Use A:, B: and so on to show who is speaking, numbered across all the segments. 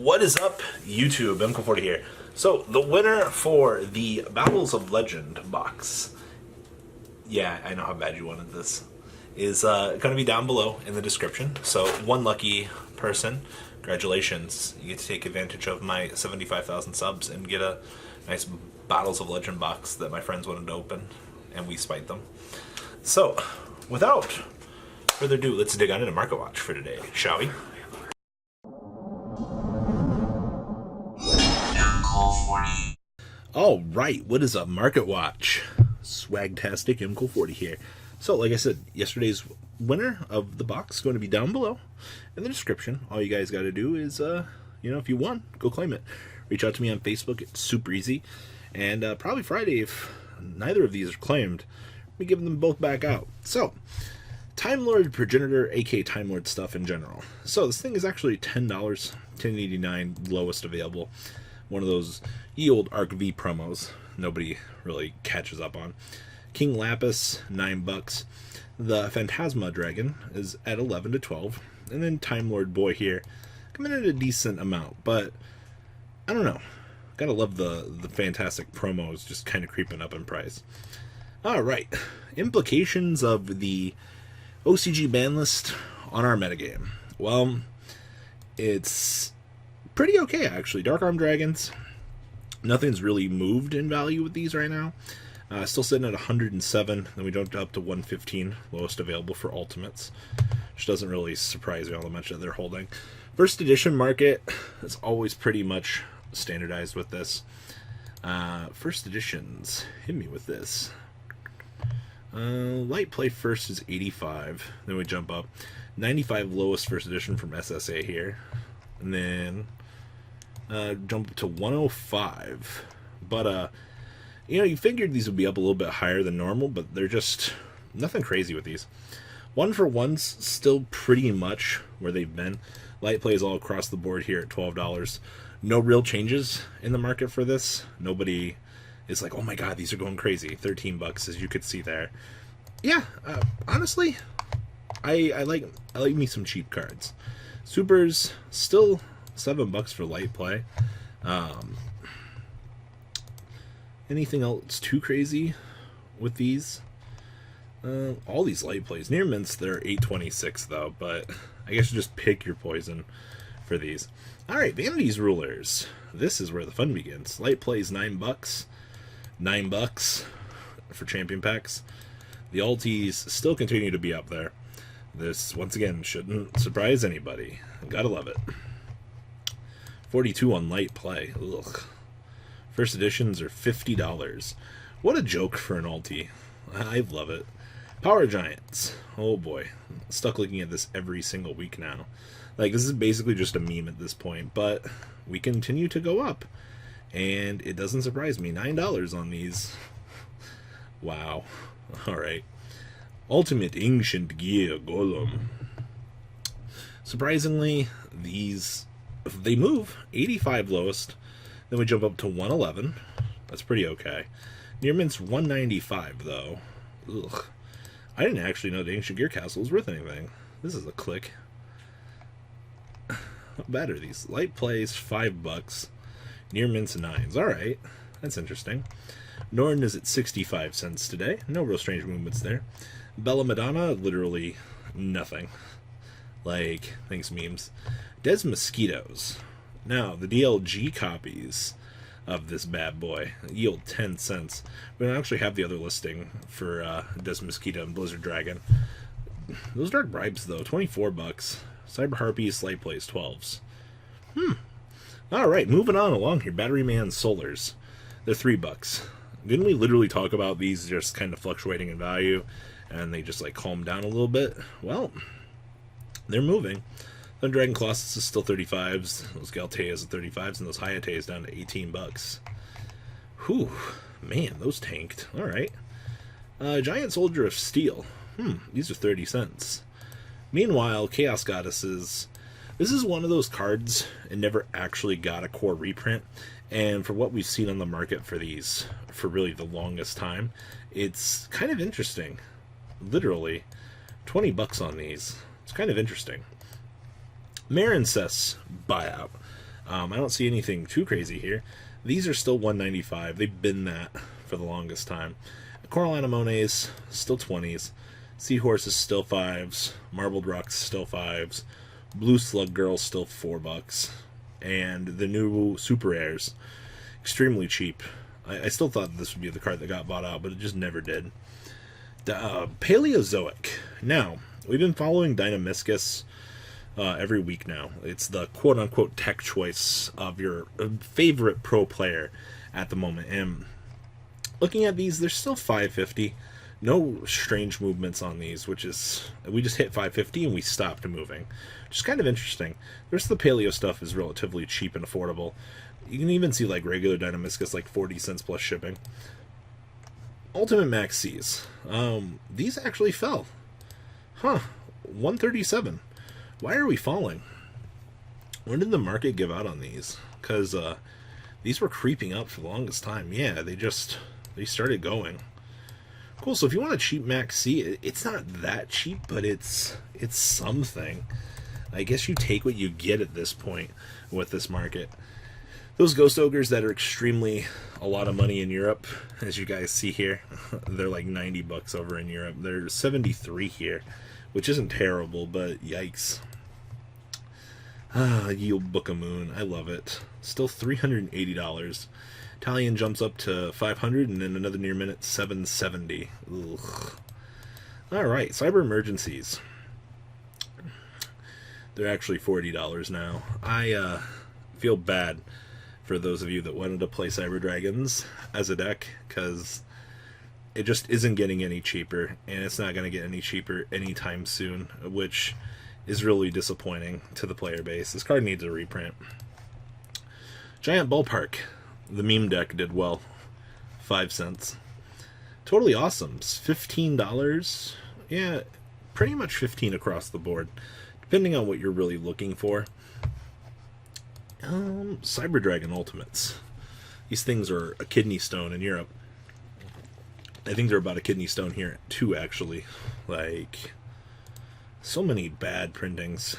A: What is up, YouTube? MK40 here. So, the winner for the Battles of Legend box, yeah, I know how bad you wanted this, is going to be down below in the description. So, one lucky person, congratulations, you get to take advantage of my 75,000 subs and get a nice Battles of Legend box that my friends wanted to open, and we spite them. So, without further ado, let's dig on into Market Watch for today, shall we? All right, what is up, Market Watch? Swagtastic MK40 here. So, like I said, yesterday's winner of the box is going to be down below in the description. All you guys got to do is, if you won, go claim it. Reach out to me on Facebook. It's super easy. And probably Friday, if neither of these are claimed, we give them both back out. So, Time Lord Progenitor, aka Time Lord stuff in general. So, this thing is actually $10, $10.89, lowest available. One of those ye old Arc V promos nobody really catches up on. King Lapis, $9. The Phantasma Dragon is at 11 to 12. And then Time Lord Boy here, coming in at a decent amount. But, I don't know. Gotta love the fantastic promos just kind of creeping up in price. Alright. Implications of the OCG ban list on our metagame. Well, it's pretty okay, actually. Dark Arm Dragons, nothing's really moved in value with these right now. Still sitting at 107, then we jumped up to 115, lowest available for Ultimates, which doesn't really surprise me all that much that they're holding. First edition market is always pretty much standardized with this. First editions, hit me with this. Light play first is 85, then we jump up. 95 lowest first edition from SSA here, and then jump up to 105. But you figured these would be up a little bit higher than normal, but they're just nothing crazy with these. 1-for-1's still pretty much where they've been. Light plays all across the board here at $12. No real changes in the market for this. Nobody is like, oh my god, these are going crazy. $13, as you could see there. Yeah, honestly, I like me some cheap cards. Supers still $7 for light play. Anything else too crazy with these? All these light plays. Near mints, they're $8.26 though, but I guess you just pick your poison for these. Alright, Vanity's Rulers. This is where the fun begins. Light plays $9. $9 for champion packs. The alties still continue to be up there. This, once again, shouldn't surprise anybody. Gotta love it. 42 on light play. Ugh. First editions are $50. What a joke for an alti. I love it. Power Giants. Oh boy. Stuck looking at this every single week now. Like, this is basically just a meme at this point, but we continue to go up. And it doesn't surprise me. $9 on these. Wow. Alright. Ultimate Ancient Gear Golem. Surprisingly, these, they move. 85 lowest. Then we jump up to 111. That's pretty okay. Near mint's 195 though. Ugh. I didn't actually know the Ancient Gear Castle was worth anything. This is a click. How bad are these? Light plays $5. Near mint's 9s. Alright. That's interesting. Norn is at 65 cents today. No real strange movements there. Bella Madonna, literally nothing. Like, thanks memes. Des Mosquitoes. Now, the DLG copies of this bad boy yield 10 cents. We don't actually have the other listing for Des Mosquito and Blizzard Dragon. Those Dark Bribes, though, $24. Cyber Harpies, Light Plays, 12s. Alright, moving on along here. Battery Man Solars. They're $3. Didn't we literally talk about these just kind of fluctuating in value, and they just, like, calm down a little bit? Well, they're moving. The Dragon Colossus is still 35s, those Galteas are 35s, and those Hyateas down to $18. Whew, man, those tanked. Alright. Giant Soldier of Steel. These are 30 cents. Meanwhile, Chaos Goddesses. This is one of those cards, it never actually got a core reprint, and for what we've seen on the market for these, for really the longest time, it's kind of interesting. Literally, $20 on these. It's kind of interesting. Marincess buyout. I don't see anything too crazy here. These are still $1.95. They've been that for the longest time. Coral Anemones, still 20s. Seahorses, still 5s. Marbled Rocks, still 5s. Blue Slug Girls, still $4. And the new Super Rares, extremely cheap. I still thought this would be the card that got bought out, but it just never did. Paleozoic. Now, we've been following Dynamiscus every week now. It's the quote-unquote tech choice of your favorite pro player at the moment. And looking at these, they're still $5.50. No strange movements on these, which is, we just hit $5.50 and we stopped moving. Which is kind of interesting. The rest of the paleo stuff is relatively cheap and affordable. You can even see like regular Dynamiscus like 40 cents plus shipping. Ultimate Max C's. These actually fell. Huh. 137. Why are we falling? When did the market give out on these? Because these were creeping up for the longest time. Yeah, they started going. Cool, so if you want a cheap Max C, it's not that cheap, but it's something. I guess you take what you get at this point with this market. Those Ghost Ogres that are extremely a lot of money in Europe, as you guys see here, they're like $90 over in Europe. They're 73 here, which isn't terrible, but yikes. Yield Book of Moon, I love it. Still $380. Italian jumps up to 500, and then another near minute 770. Ugh. All right, Cyber Emergencies. They're actually $40 now. I feel bad for those of you that wanted to play Cyber Dragons as a deck, because it just isn't getting any cheaper, and it's not going to get any cheaper anytime soon, which is really disappointing to the player base. This card needs a reprint. Giant Ballpark. The meme deck did well. 5 cents. Totally awesome. $15. Yeah, pretty much 15 across the board, depending on what you're really looking for. Cyber Dragon Ultimates. These things are a kidney stone in Europe. I think they're about a kidney stone here too, actually. Like, so many bad printings.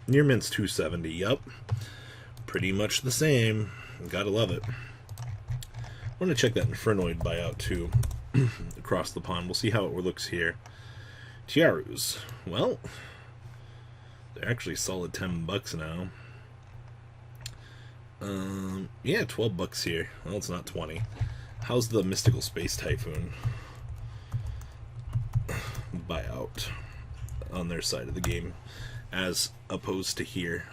A: Near mint's 270. Yup. Pretty much the same. Gotta love it. I want to check that Infernoid buyout too. Across the pond. We'll see how it looks here. Tiarus. Well, they're actually solid $10 now. Yeah, $12 here. Well, it's not 20. How's the Mystical Space Typhoon buyout on their side of the game, as opposed to here?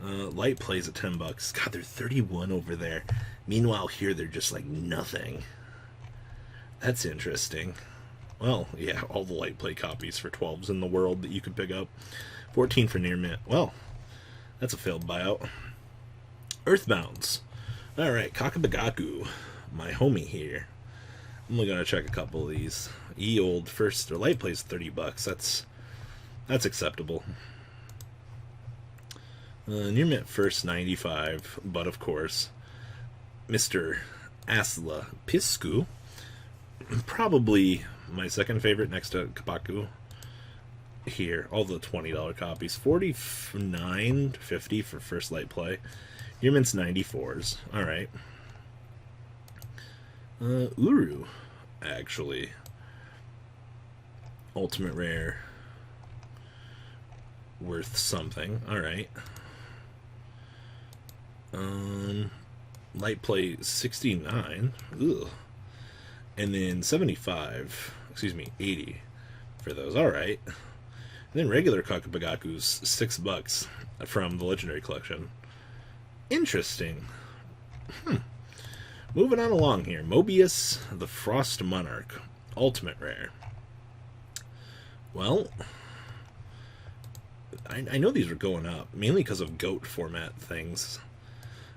A: Light plays at $10. God, they're 31 over there. Meanwhile, here they're just like nothing. That's interesting. Well, yeah, all the light play copies for 12s in the world that you could pick up. 14 for near mint. Well, that's a failed buyout. Earthbounds. Alright, Kakabagaku, my homie here. I'm only gonna check a couple of these. Old first or light plays $30. That's acceptable. Near mint first 95, but of course, Mr. Asla Piscu, probably my second favorite next to Kapaku. Here, all the $20 copies, $49.50 for first light play. Near mint's 94s. All right. Uru, actually, ultimate rare, worth something. All right. Light play 69. Ugh. And then 75. Excuse me, 80 for those. All right. And then regular Kakabagaku's $6 from the Legendary Collection. Interesting. Moving on along here. Mobius, the Frost Monarch. Ultimate rare. Well, I know these are going up, mainly because of GOAT format things.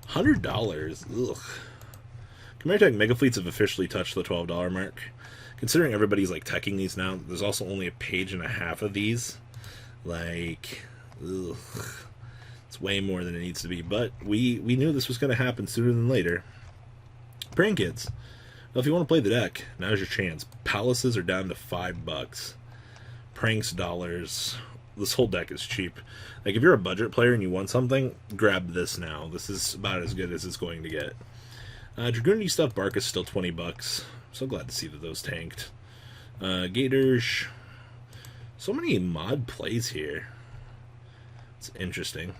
A: $100. Ugh. Command Mega Fleets have officially touched the $12 mark. Considering everybody's like teching these now, there's also only a page and a half of these. Like, ugh. It's way more than it needs to be. But we knew this was going to happen sooner than later. Praying Kids. Well, if you want to play the deck, now's your chance. Palaces are down to $5. Pranks dollars. this whole deck is cheap. Like, if you're a budget player and you want something, grab this now. This is about as good as it's going to get. Dragoonity stuff, Bark is still $20. So glad to see that those tanked. Gators. So many mod plays here. It's interesting.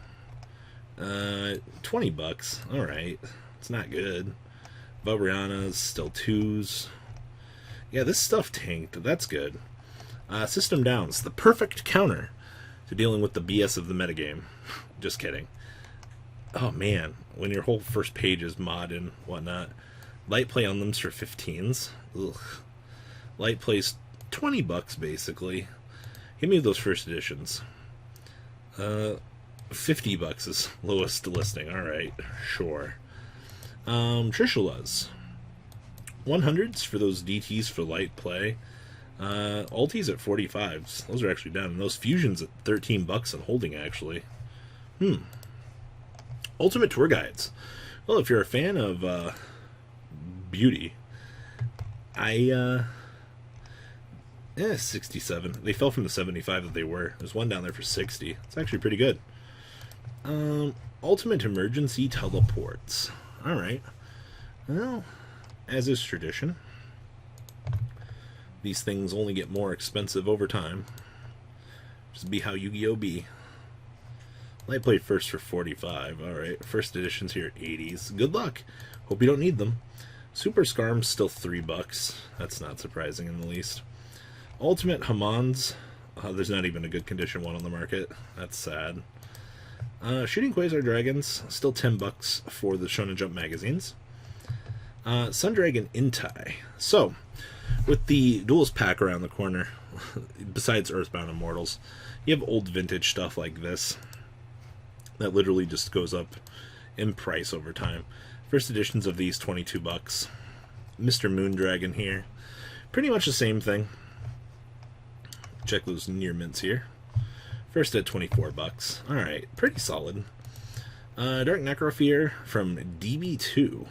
A: $20. Alright. It's not good. Vabriana's still 2s. Yeah, this stuff tanked. That's good. System Downs. The perfect counter to dealing with the BS of the metagame. Just kidding. Oh man, when your whole first page is mod and whatnot. Light play on them for 15s. Ugh. Light plays $20 basically. Give me those first editions. $50 is lowest listing. Alright, sure. Trishula's. 100s for those DTs for light play. Ultis at 45s. Those are actually down. And those fusions at $13 and holding actually. Ultimate Tour Guides. Well, if you're a fan of beauty, 67. They fell from the 75 that they were. There's one down there for 60. It's actually pretty good. Ultimate Emergency Teleports. Alright. Well, as is tradition, these things only get more expensive over time. Just be how Yu-Gi-Oh! Be. Light play first for 45. Alright. First editions here at 80s. Good luck. Hope you don't need them. Super Scarm's still $3. That's not surprising in the least. Ultimate Hamons. There's not even a good condition one on the market. That's sad. Shooting Quasar Dragons. Still $10 for the Shonen Jump magazines. Sun Dragon Intai. So, with the Duelist pack around the corner, besides Earthbound Immortals, you have old vintage stuff like this that literally just goes up in price over time. First editions of these, $22. Mr. Moondragon here. Pretty much the same thing. Check those near mints here. First at $24. Alright, pretty solid. Dark Necrofear from DB2.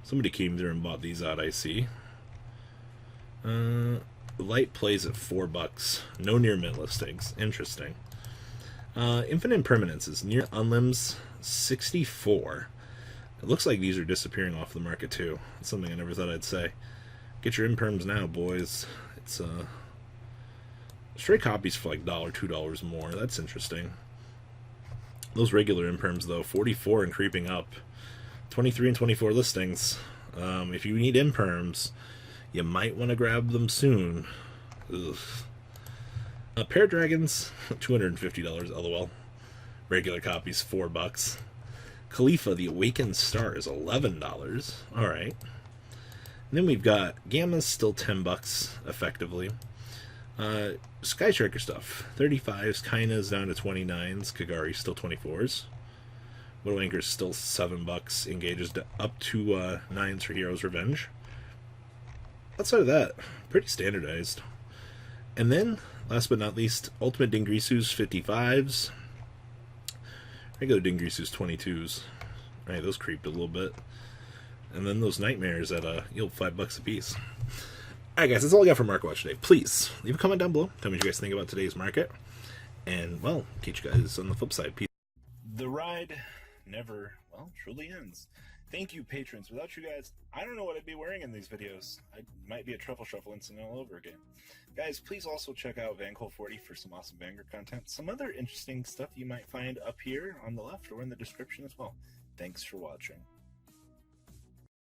A: Somebody came through and bought these out, I see. Light plays at $4. No near mint listings. Interesting. Infinite Impermanences. Near Unlimbs, 64. It looks like these are disappearing off the market too. That's something I never thought I'd say. Get your imperms now, boys. It's straight copies for like $1, $2 more. That's interesting. Those regular imperms though, 44 and creeping up. 23 and 24 listings. If you need imperms, you might want to grab them soon. Ugh. Pair Dragons, $250, lol. Regular copies, $4. Khalifa, the Awakened Star, is $11. Alright. Then we've got Gamma's still $10, effectively. Sky Striker stuff, 35s. Kaina's down to 29s. Kagari's still 24s. Widow Anchor's still $7. Engages up to 9s for Hero's Revenge. Outside of that, pretty standardized. And then, last but not least, Ultimate Dingrisu's 55s. Regular Dingrisu's 22s. Alright, those creeped a little bit. And then those Nightmares at yield $5 a piece. Alright guys, that's all I got for Market Watch today. Please, leave a comment down below. Tell me what you guys think about today's market. And, well, catch you guys on the flip side. Peace. The ride never, well, truly ends. Thank you, patrons. Without you guys, I don't know what I'd be wearing in these videos. I might be a Truffle Shuffle incident all over again. Guys, please also check out VanCole40 for some awesome Vanguard content. Some other interesting stuff you might find up here on the left or in the description as well. Thanks for watching.